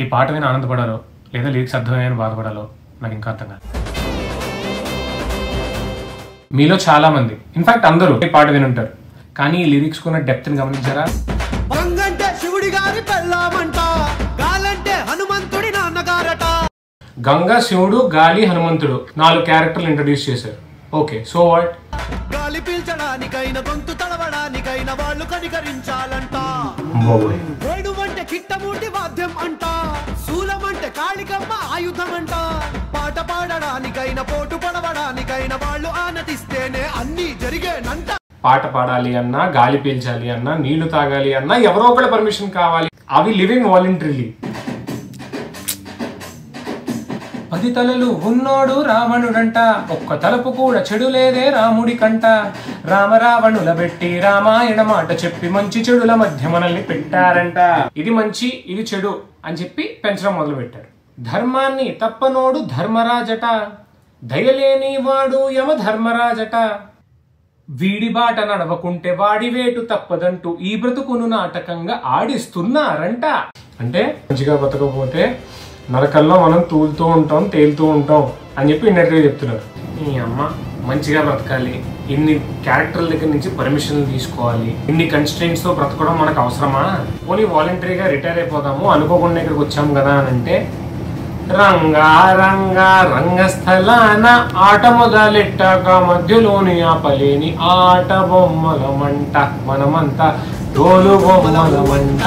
ఈ పాట విని ఆనందపడాలో లేదా లిరిక్స్ అర్థమయ్యని బాధపడాలో నాకు ఇంకా అర్థం కాదు. మీలో చాలా మంది ఇన్ఫాక్ట్ అందరూ ఈ పాట వినుంటారు, కానీ ఈ లిరిక్స్ కున్న డెప్త్ ని గమనించారా? గంగంటే శివుడి గారి పెళ్ళామంట, గాలంటే హనుమంతుడి నాన్నగారట. గంగ, శివుడు, గాలి, హనుమంతుడు 4 క్యారెక్టర్లు ఇంట్రడ్యూస్ చేశారు. Okay, so what? గాలి పీల్చడానికైనా గొంతు తడవడానికైనా వాళ్ళు కనికరించాలంట. వేణువంటే కిట్టమూటి వాద్యం అంట, శూలమంటే కాళికమ్మ ఆయుధం అంట. పాట పాడడానికైనా పోటు పడవడానికైనా వాళ్ళు ఆనతిస్తేనే అన్ని జరిగేనంట. పాట పాడాలి అన్నా, గాలి పీల్చాలి అన్నా, నీళ్లు తాగాలి అన్నా ఎవరో ఒకళ్ళ పర్మిషన్ కావాలి. అవి లివింగ్ వాలంటరీలీ. 10 తలలు ఉన్నోడు రావణుడంట, ఒక్క తలపు కూడా చెడు లేదే రాముడి కంట. రామరావణుల పెట్టి రామాయణ మాట చెప్పి మంచి చెడుల మధ్య మనల్ని పెట్టారంట. ఇది మంచి ఇది చెడు అని చెప్పి పెంచడం మొదలు పెట్టారు. ధర్మాన్ని తప్పనోడు ధర్మరాజట, దయలేని వాడు యమ ధర్మరాజట. వీడి బాట నడవకుంటే వాడి వేటు తప్పదంటూ ఈ బ్రతుకును నాటకంగా ఆడిస్తున్నారంట. అంటే మంచిగా బతకపోతే నరకల్లో మనం తూలుతూ ఉంటాం, తేలుతూ ఉంటాం అని చెప్పి ఇండైరెక్ట్గా చెప్తున్నారు. ఈ అమ్మ మంచిగా బ్రతకాలి, ఇన్ని క్యారెక్టర్ల దగ్గర నుంచి పర్మిషన్లు తీసుకోవాలి, ఇన్ని కన్స్ట్రెయింట్స్ తో బ్రతకడం మనకు అవసరమా? పోనీ వాలంటరీగా రిటైర్ అయిపోదాము, అనుకోకుండా ఇక్కడికి వచ్చాము కదా అని అంటే రంగస్థలాన ఆట మొదలెట్టాక మధ్యలోని ఆపలేని ఆట బొమ్మల మంట, మనమంతా తోలు బొమ్మల మంట.